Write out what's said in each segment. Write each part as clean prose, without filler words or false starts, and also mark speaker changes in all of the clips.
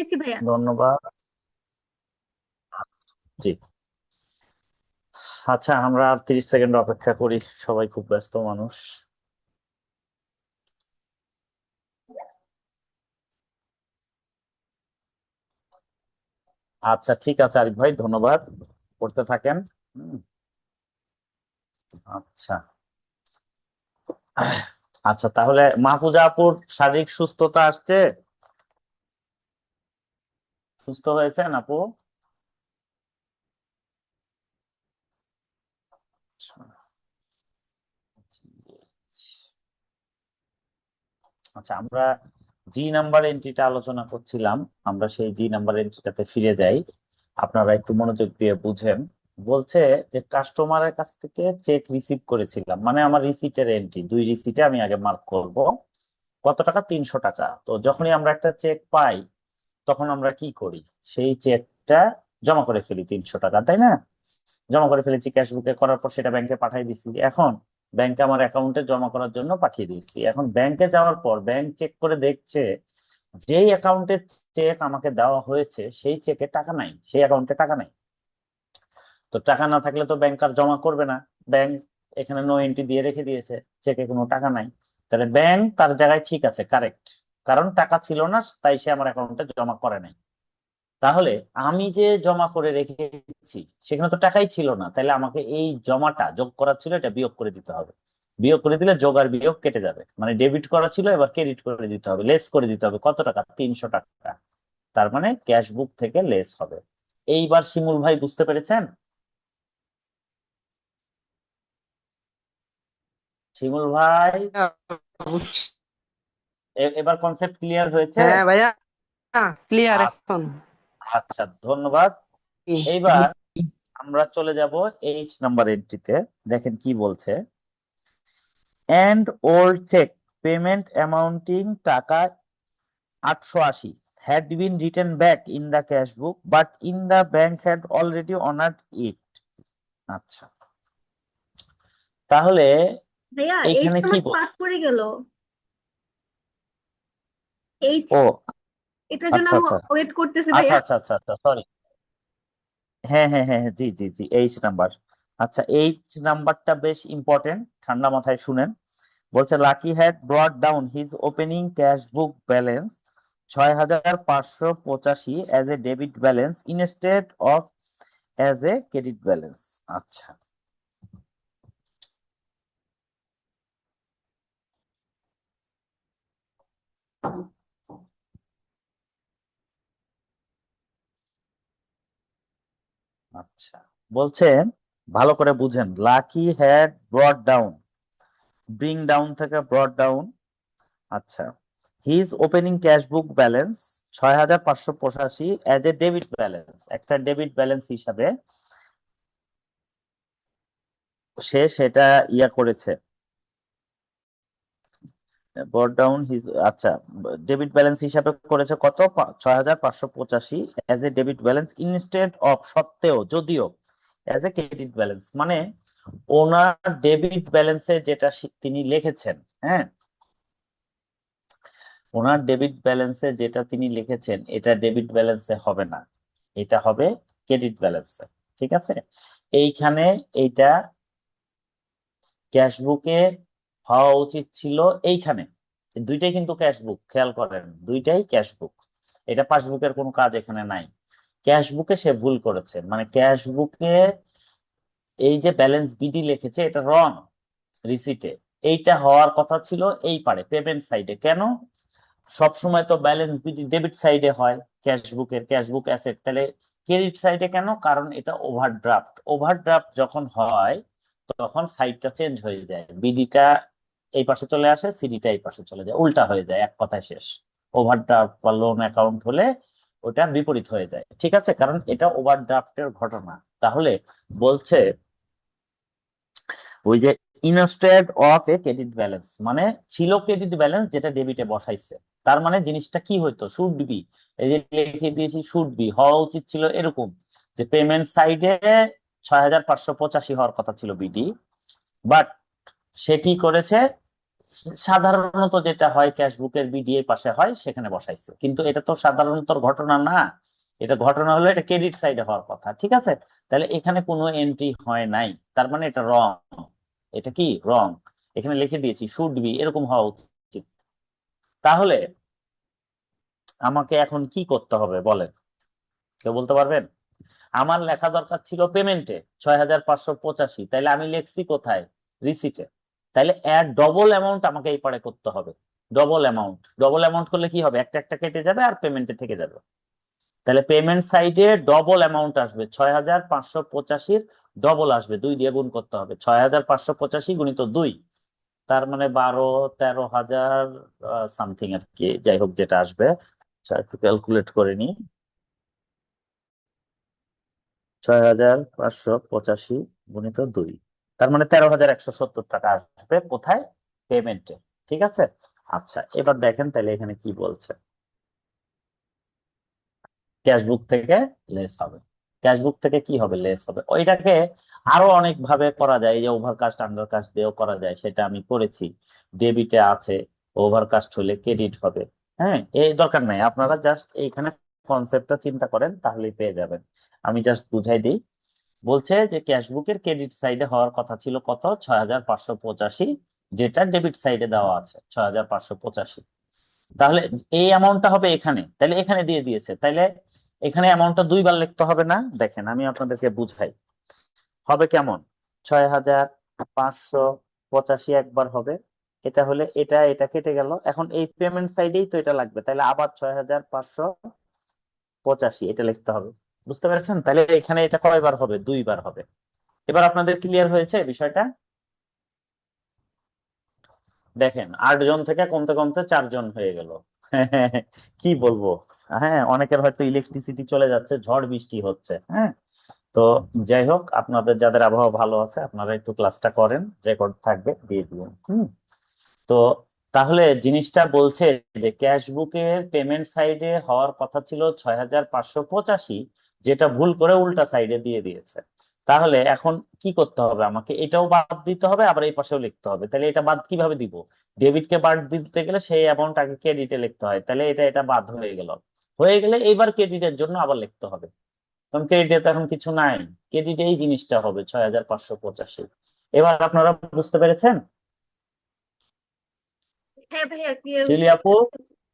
Speaker 1: পেয়েছি ভাইয়া।
Speaker 2: ধন্যবাদ। জি। আচ্ছা, আমরা আর 30 সেকেন্ড অপেক্ষা করি, সবাই খুব ব্যস্ত মানুষ। আচ্ছা, ঠিক আছে আরিফ ভাই, ধন্যবাদ। করতে থাকেন। হুম, আচ্ছা। আচ্ছা, তাহলে মাহফুজা আপুর শারীরিক সুস্থতা আসছে? সুস্থ হয়েছেন আপু? আচ্ছা, আমরা জি নাম্বার এন্ট্রিটা আলোচনা করছিলাম। আমরা সেই জি নাম্বার এন্ট্রিটাতে ফিরে যাই। আপনারা একটু মনোযোগ দিয়ে বুঝেন। বলছে যে কাস্টমারের কাছ থেকে চেক রিসিভ করেছিলাম, মানে আমার রিসিটের এন্ট্রি, দুই রিসিটে আমি আগে মার্ক করব কত টাকা, 300 টাকা। তো যখনই আমরা একটা চেক পাই তখন আমরা কি করি, সেই চেকটা জমা করে ফেলি 300 টাকা, তাই না? জমা করে ফেলেছি ক্যাশ বুকে, করার পর সেটা ব্যাংকে পাঠিয়ে দিছি। এখন ব্যাংকে আমার অ্যাকাউন্টে জমা করার জন্য পাঠিয়ে দিয়েছি। এখন ব্যাংকে যাওয়ার পর ব্যাংক চেক করে দেখছে যেই অ্যাকাউন্টে চেক আমাকে দেওয়া হয়েছে সেই চেকে টাকা নাই, সেই অ্যাকাউন্টে টাকা নাই। তো টাকা না থাকলে তো ব্যাংক আর জমা করবে না। ব্যাংক এখানে নো এন্ট্রি দিয়ে রেখে দিয়েছে, চেকে কোনো টাকা নাই। তাহলে ব্যাংক তার জায়গায় ঠিক আছে, কারেক্ট, কারণ টাকা ছিল না, তাই সে আমার অ্যাকাউন্টে জমা করে নাই। তাহলে আমি যে জমা করে রেখেছি সেখানে তো টাকাই ছিল না, তাহলে আমাকে এই জমাটা যোগ করা ছিল, এটা বিয়োগ করে দিতে হবে। বিয়োগ করে দিলে যোগ আর বিয়োগ কেটে যাবে, মানে ডেবিট করা ছিল এবার ক্রেডিট করে দিতে হবে, লেস করে দিতে হবে। কত টাকা? 300 টাকা। তার মানে ক্যাশ বুক থেকে লেস হবে। এইবার শিমুল ভাই বুঝতে পেরেছেন? শিমুল ভাই, এবার কনসেপ্ট ক্লিয়ার হয়েছে?
Speaker 3: হ্যাঁ ভাইয়া, ক্লিয়ার
Speaker 2: আচ্ছা।
Speaker 3: এখন।
Speaker 2: আচ্ছা, ধন্যবাদ। এইবার আমরা চলে যাব এইচ নাম্বার এন্ট্রিতে। দেখেন কি বলছে। and old check payment amounting টাকা 880 had been written back in the cash book but in the bank had already honored it। আচ্ছা, তাহলে
Speaker 1: ভাইয়া
Speaker 2: এইখানে
Speaker 1: এইচটা
Speaker 2: কি
Speaker 1: আমার
Speaker 2: বল?
Speaker 1: বাদ পড়ে গেল। এইচ,
Speaker 2: ও,
Speaker 1: এটার জন্য
Speaker 2: আচ্ছা
Speaker 1: আমি
Speaker 2: আচ্ছা
Speaker 1: ওয়েট করতেছি
Speaker 2: আচ্ছা
Speaker 1: ভাইয়া।
Speaker 2: আচ্ছা আচ্ছা আচ্ছা, সরি। হ্যাঁ হ্যাঁ হ্যাঁ হ্যাঁ, জি জি জি, এইচ নাম্বার। আচ্ছা, এইচ নাম্বারটা বেশ ইম্পর্টেন্ট, ঠান্ডা মাথায় শুনেন। বলছে lucky had ব্রট down his opening cash book balance 6585 as a debit balance instead of as a credit balance. আচ্ছা। আচ্ছা, বলছে ভালো করে বুঝেন। Lucky had ব্রট down, bring down থেকে ব্রট ডাউন। আচ্ছা, his opening cash book balance 6585 as a debit balance, একটা debit balance হিসাবে সে সেটা ইয়া করেছে, ব্রট ডাউন হিজ। আচ্ছা, ডেবিট ব্যালেন্স হিসাবে করেছে কত? 6585 as a debit balance instead of, সত্ত্বেও, যদিও, অ্যাজ এ ক্রেডিট ব্যালেন্স, মানে ওনার ডেবিট ব্যালেন্সে যেটা তিনি লিখেছেন, হ্যাঁ, ওনার ডেবিট ব্যালেন্সে যেটা তিনি লিখেছেন এটা ডেবিট ব্যালেন্সে হবে না, এটা হবে ক্রেডিট ব্যালেন্সে। ঠিক আছে? এইখানে এইটা ক্যাশবুকে হওয়া উচিত ছিল এইখানে। দুইটাই কিন্তু ক্যাশবুক, খেয়াল করেন, দুইটাই ক্যাশবুক। এটা পাসবুকের কোনো কাজ এখানে নাই। ক্যাশবুকে সে ভুল করেছে, মানে ক্যাশবুকে এই যে ব্যালেন্স বিডি লিখেছে এটা রং রিসিটে। এইটা হওয়ার কথা ছিল এই পারে পেমেন্ট সাইডে। কেন? সব সময় তো ব্যালেন্স বিডি ডেবিট সাইডে হয় ক্যাশবুকের, ক্যাশবুক অ্যাসেট, তাহলে ক্রেডিট সাইডে কেন? কারণ এটা ওভারড্রাফট। ওভারড্রাফট যখন হয় তখন সাইডটা চেঞ্জ হয়ে যায়, বিডিটা এই পাশে চলে আসে, সিডিটা এই পাশে চলে যায়, উল্টা হয়ে যায়, এক কথায় শেষ। ওভারড্রাফট বা লোন অ্যাকাউন্ট হলে ওটা বিপরীত হয়ে যায়। ঠিক আছে? কারণ এটা ওভারড্রাফটের ঘটনা। তাহলে বলছে ওই যে instead of A credit balance, মানে ছিল ক্রেডিট ব্যালেন্স যেটা ডেবিটে বসাইছে। তার মানে জিনিসটা কি হইতো? শুড বি, এই যে লিখে দিয়েছি শুড বি, হওয়া উচিত ছিল এরকম যে পেমেন্ট সাইডে 6585 হওয়ার কথা ছিল বিডি, বাট সে কি করেছে? সাধারণত যেটা হয় ক্যাশবুকের বিডিএ পাশে হয় সেখানে বসাইছে, কিন্তু এটা তো সাধারণত ঘটনা না। এটা ঘটনা হলো এটা ক্রেডিট সাইডে হওয়ার কথা, ঠিক আছে? তাহলে এখানে কোনো এন্ট্রি হয় নাই, তার মানে এটা রং। এটা কি রং? এখানে লিখে দিয়েছি শুড বি, এরকম হওয়া উচিত। তাহলে আমাকে এখন কি করতে হবে বলেন, কেউ বলতে পারবেন? আমার লেখা দরকার ছিল পেমেন্টে 6585, তাইলে আমি লিখছি কোথায়? রিসিটে। তাইলে এর ডবল অ্যামাউন্ট আমাকে এই পারে করতে হবে। ডবল অ্যামাউন্ট, ডবল অ্যামাউন্ট করলে কি হবে? একটা একটা কেটে যাবে আর পেমেন্টে থেকে যাবে। তাহলে পেমেন্ট সাইডে ডবল অ্যামাউন্ট আসবে 6585, ডবল আসবে, 2 দিয়ে গুণ করতে হবে। 6585 গুণিত 2, তার মানে 12-13,000 সামথিং আর কি, যাই হোক যেটা আসবে। আচ্ছা একটু ক্যালকুলেট করে নি। 6585 গুণিত 2, তার মানে 13,170 টাকা আসবে কোথায়? পেমেন্টে। ঠিক আছে। আচ্ছা এবার দেখেন তাহলে এখানে কি বলছে। ক্যাশবুক থেকে লেস হবে। ক্যাশবুক থেকে কি হবে? লেস হবে। ওইটাকে আরো অনেক ভাবে করা যায়, এই যে ওভারকাস্ট আন্ডারকাস্ট দিয়েও করা যায়, সেটা আমি করেছি। ডেবিটে আছে, ওভারকাস্ট হলে ক্রেডিট হবে। হ্যাঁ, এই দরকার নাই, আপনারা জাস্ট এইখানে কনসেপ্টটা চিন্তা করেন তাহলেই পেয়ে যাবেন। আমি জাস্ট বুঝাই দিই। বলছে যে ক্যাশবুকের ক্রেডিট সাইডে হওয়ার কথা ছিল কত? 6585, যেটা ডেবিট সাইডে দেওয়া আছে 6585। তাহলে এই অ্যামাউন্টটা হবে এখানে, তাহলে এখানে দিয়ে দিয়েছে, তাহলে এখানে অ্যামাউন্টটা 2 বার লিখতে হবে না? দেখেন আমি আপনাদেরকে বুঝাই। হবে কেমন? 6585 একবার হবে, এটা হলে এটা এটা কেটে গেল, এখন এই পেমেন্ট সাইডেই তো এটা লাগবে, তাহলে আবার 6585 এটা লিখতে হবে। বুঝতে পেরেছেন? তাহলে এখানে এটা কয়বার হবে? 2 বার হবে। এবার আপনাদের ক্লিয়ার হয়েছে বিষয়টা? দেখেন 8 জন থেকে কমতে কমতে 4 জন হয়ে গেল। কি বলবো। হ্যাঁ, অনেকের হয়তো ইলেকট্রিসিটি চলে যাচ্ছে, ঝড় বৃষ্টি হচ্ছে। হ্যাঁ, তো যাই হোক, আপনাদের যাদের আবহাওয়া ভালো আছে আপনারা একটু ক্লাসটা করেন, রেকর্ড থাকবে, দিয়ে দিবেন। তো তাহলে জিনিসটা বলছে যে ক্যাশবুকের পেমেন্ট সাইডে হওয়ার কথা ছিল 6585, যেটা ভুল করে উল্টা সাইডে দিয়ে দিয়েছে। তাহলে এখন কি করতে হবে? আমাকে এটাও বাদ দিতে হবে, আবার এই পাশেও লিখতে হবে। তাহলে এটা বাদ কিভাবে দিব? ডেবিটকে বাদ দিতে গেলে সেই অ্যামাউন্ট আগে ক্রেডিটে লিখতে হয়, তাহলে এটা এটা বাদ হয়ে গেল। হয়ে গেলে এইবার ক্রেডিটের জন্য আবার লিখতে হবে, কারণ ক্রেডিটে তো এখন কিছু নাই। ক্রেডিটে এই জিনিসটা হবে 6585। এবার আপনারা বুঝতে পেরেছেন?
Speaker 1: হ্যাঁ ভাইয়া, ক্লিয়ার
Speaker 2: শিলি
Speaker 1: হয়েছে।
Speaker 2: আপু?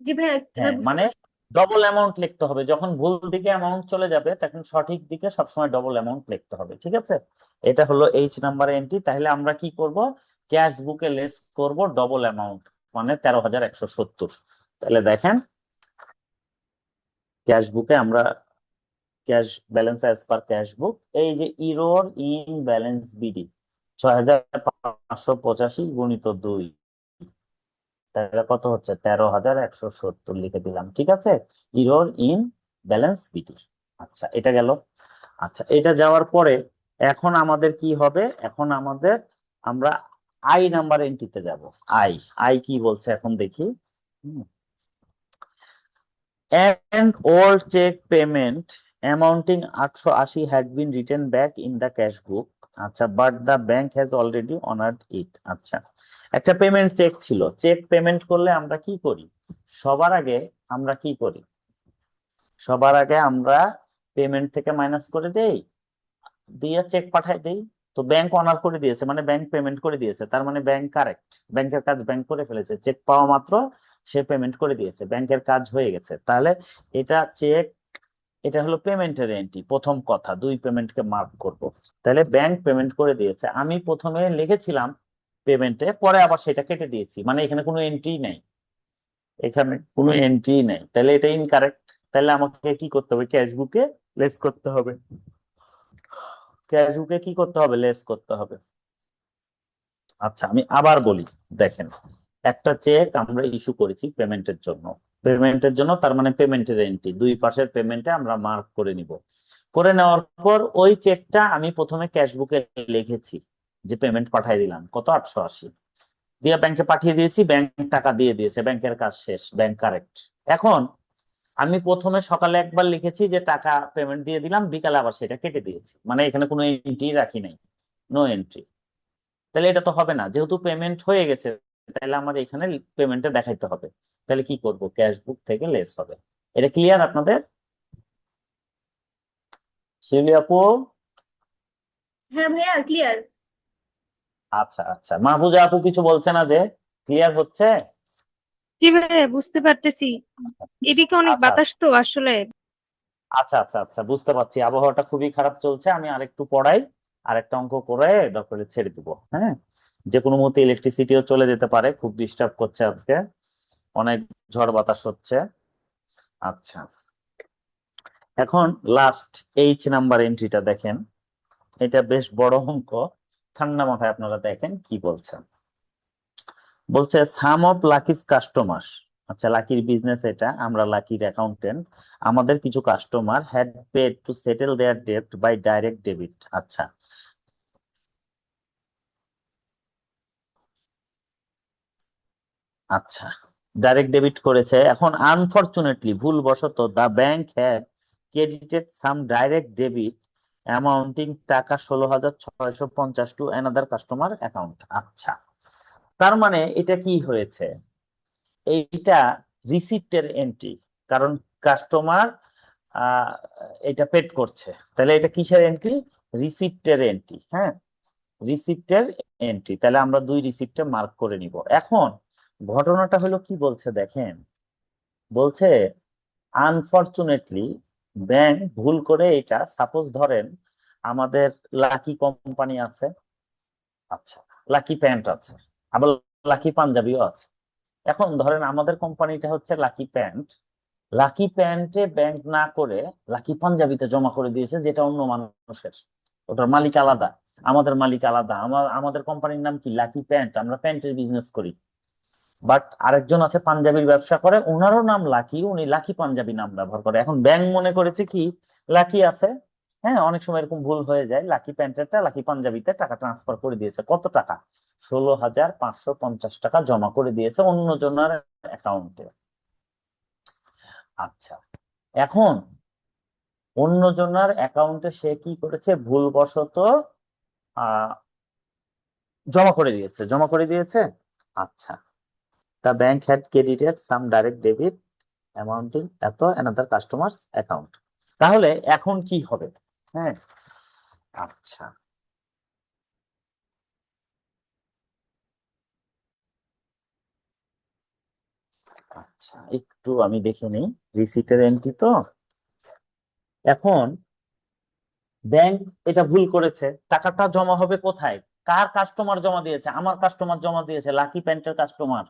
Speaker 1: জি ভাইয়া, এবার
Speaker 2: হ্যাঁ,
Speaker 1: বুঝতে
Speaker 2: মানে
Speaker 1: পারছি।
Speaker 2: ডবল অ্যামাউন্ট লিখতে হবে, যখন ভুল দিকে অ্যামাউন্ট চলে যাবে তখন সঠিক দিকে সবসময় ডবল অ্যামাউন্ট লিখতে হবে। ঠিক আছে, এটা হলো এইচ নাম্বার এন্ট্রি। তাহলে আমরা কি করব? ক্যাশ বুকে লেস করব ডবল অ্যামাউন্ট, মানে 13,170। তাহলে দেখেন ক্যাশ বুকে আমরা cash balance as per cash বুক, এই যে ইরোর ইন ব্যালেন্স বিডি 6585 গুণিত 2, তাহলে কত হচ্ছে? 13,170 লিখে দিলাম। ঠিক আছে, ইরোর ইন ব্যালেন্স বিটি। আচ্ছা এটা গেল। আচ্ছা এটা যাওয়ার পরে এখন আমাদের কি হবে? এখন আমাদের আমরা আই নাম্বার এন্ট্রিতে যাব। আই, আই কি বলছে এখন দেখি। And old check payment amounting 880 had been written back in the cash book. আচ্ছা, but the bank has already honored it. আচ্ছা, একটা পেমেন্ট চেক ছিল। চেক পেমেন্ট করলে আমরা কি করি? সবার আগে আমরা কি করি? সবার আগে আমরা পেমেন্ট থেকে মাইনাস করে দেই, দিয়ে চেক পাঠাই দেই। তো ব্যাংক অনার করে দিয়েছে, মানে ব্যাংক পেমেন্ট করে দিয়েছে, তার মানে ব্যাংক কারেক্ট, ব্যাংকের কাজ ব্যাংক করে ফেলেছে। চেক পাওয়া মাত্র সে পেমেন্ট করে দিয়েছে, ব্যাংকের কাজ হয়ে গেছে। তাহলে এটা চেক, এটা হলো পেমেন্টের এন্ট্রি, প্রথম কথা। 2 পেমেন্টকে মার্ক করব। তাহলে ব্যাংক পেমেন্ট করে দিয়েছে, আমি প্রথমে লিখেছিলাম পেমেন্টে, পরে আবার সেটা কেটে দিয়েছি, মানে এখানে কোনো এন্ট্রি নাই, এখানে কোনো এন্ট্রি নাই, তাহলে এটা ইনকারেক্ট। তাহলে আমাকে কি করতে হবে? ক্যাশবুকে লেস করতে হবে। ক্যাশবুকে কি করতে হবে? লেস করতে হবে। আচ্ছা আমি আবার বলি, দেখেন একটা চেক আমরা ইস্যু করেছি পেমেন্টের জন্য, পেমেন্টের জন্য, তার মানে পেমেন্টের এন্ট্রি 2 পাশের পেমেন্টে আমরা মার্ক করে নিব। করে নেওয়ার পর ওই চেকটা আমি প্রথমে ক্যাশবুকে লিখেছি যে পেমেন্ট পাঠিয়ে দিলাম কত? 880 দিয়ে ব্যাংকে পাঠিয়ে দিয়েছি, ব্যাংক টাকা দিয়ে দিয়েছে, ব্যাংকের কাজ শেষ, ব্যাংক কারেক্ট। এখন আমি প্রথমে সকালে একবার লিখেছি যে টাকা পেমেন্ট দিয়ে দিলাম, বিকালে আবার সেটা কেটে দিয়েছি, মানে এখানে কোনো এন্ট্রি রাখি নাই, নো এন্ট্রি। তাহলে এটা তো হবে না, যেহেতু পেমেন্ট হয়ে গেছে তাহলে আমার এখানে পেমেন্টে দেখাইতে হবে। তাহলে কি করব, ক্যাশ বুক থেকে লেস হবে। এটা ক্লিয়ার আপনাদের? শিউলি আপু?
Speaker 1: হ্যাঁ ভাইয়া ক্লিয়ার।
Speaker 2: আচ্ছা আচ্ছা, মাহফুজা আপু কিছু বলছে না যে? ক্লিয়ার হচ্ছে?
Speaker 4: জি ভাইয়া বুঝতে পারতেছি। এদিকে অনেক
Speaker 2: আচ্ছা
Speaker 4: বাতাস তো আসলে।
Speaker 2: আচ্ছা আচ্ছা আচ্ছা, বুঝতে পারছি আবহাওয়াটা খুবই খারাপ চলছে। আমি আরেকটু পড়াই, আরেকটা অঙ্ক করে দরকারে ছেড়ে দিব। হ্যাঁ, যে কোনো মুহূর্তে ইলেকট্রিসিটিও চলে যেতে পারে, খুব ডিস্টার্ব করছে আজকে, অনেক ঝড় বাতাস হচ্ছে। আচ্ছা, এখন লাস্ট নাম্বার এন্ট্রিটা দেখেন। এটা বেশ বড় অঙ্ক, ঠান্ডা মাথায় আপনারা দেখেন কি বলছে। বলছে সাম অফ লাকিস কাস্টমার, আচ্ছা লাকির বিজনেস এটা, আমরা লাকির অ্যাকাউন্টেন্ট, আমাদের কিছু customer had paid to settle their debt by direct debit. আচ্ছা আচ্ছা, ডাইরেক্ট ডেবিট করেছে। এখন আনফরচুনেটলি ভুলবশত the bank had credited some direct debit amounting টাকা 16,650 টু অ্যানাদার কাস্টমার অ্যাকাউন্ট। আচ্ছা, তার মানে এটা কি হয়েছে, এইটা রিসিপ্টের এন্ট্রি, কারণ কাস্টমার আহ এটা পেড করছে, তাহলে এটা কিসের এন্ট্রি? রিসিপ্টের এন্ট্রি। হ্যাঁ, রিসিপ্টের এন্ট্রি, তাহলে আমরা দুই রিসিপ্টে মার্ক করে নিব। এখন ঘটনাটা হলো কি বলছে দেখেন, বলছে আনফরচুনেটলি ব্যাংক ভুল করে এটা, সাপোজ ধরেন আমাদের লাকি কোম্পানি আছে, আচ্ছা লাকি প্যান্ট আছে, আবার লাকি পাঞ্জাবিও আছে। এখন ধরেন আমাদের কোম্পানিটা হচ্ছে লাকি প্যান্ট, লাকি প্যান্টে ব্যাংক না করে লাকি পাঞ্জাবিতে জমা করে দিয়েছে, যেটা অন্য মানুষের, ওটার মালিক আলাদা, আমাদের মালিক আলাদা। আমাদের কোম্পানির নাম কি লাকি প্যান্ট, আমরা প্যান্টের বিজনেস করি। বাট আরেকজন আছে পাঞ্জাবির ব্যবসা করে, ওনারও নাম লাকি, উনি লাকি পাঞ্জাবি নাম ব্যবহার করে। এখন ব্যাংক মনে করেছে কি লাকি আছে, হ্যাঁ অনেক সময় এরকম ভুল হয়ে যায়, লাকি প্যান্টেরটা লাকি পাঞ্জাবিতে টাকা ট্রান্সফার করে দিয়েছে। কত টাকা? 16,550 টাকা জমা করে দিয়েছে অন্যজনের অ্যাকাউন্টে। আচ্ছা, এখন অন্যজনের অ্যাকাউন্টে সে কি করেছে, ভুলবশত আহ জমা করে দিয়েছে। আচ্ছা, the bank had credited some direct debit amounting এত another customers account। তাহলে এখন কি হবে? হ্যাঁ, আচ্ছা আচ্ছা, একটু আমি দেখে নিই, রিসিটের এন্ট্রি তো। এখন ব্যাংক এটা ভুল করেছে, টাকাটা জমা হবে কোথায়? কার কাস্টমার জমা দিয়েছে? আমার কাস্টমার জমা দিয়েছে, লাকি প্যান্টের কাস্টমার।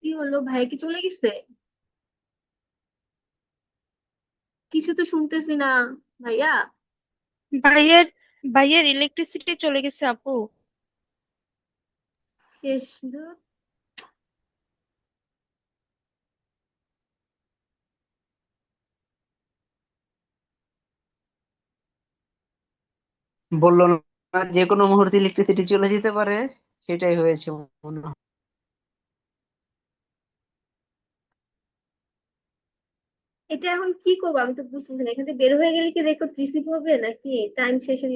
Speaker 1: কি হলো, ভাই কি চলে গেছে? কিছু তো শুনতেছি না ভাইয়া।
Speaker 4: ভাইয়ের ভাইয়ের ইলেকট্রিসিটি চলে গেছে আপু।
Speaker 1: শেষ দুধ।
Speaker 3: বললো না যে কোনো মুহূর্তে ইলেকট্রিসিটি চলে যেতে পারে, সেটাই হয়েছে মনে হয়।
Speaker 1: এটা এখন কি করবো আমি তো বুঝতেছি না, এখান থেকে বের হয়ে গেলে কি রেকর্ড রিসিভ হবে নাকি টাইম শেষে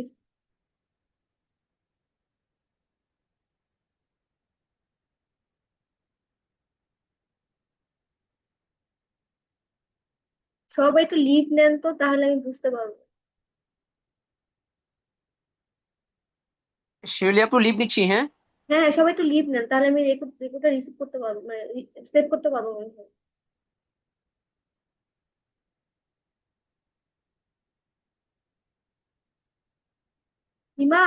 Speaker 1: সবাই একটু লিভ নেন তো, তাহলে আমি বুঝতে পারবো।
Speaker 3: শিউলি আপু লিভ নিচ্ছি, হ্যাঁ।
Speaker 1: হ্যাঁ হ্যাঁ, সবাই একটু লিভ নেন, তাহলে আমি রেকর্ডটা রিসিভ করতে পারবো, মানে সেভ করতে পারবো মনে হয়। হিমা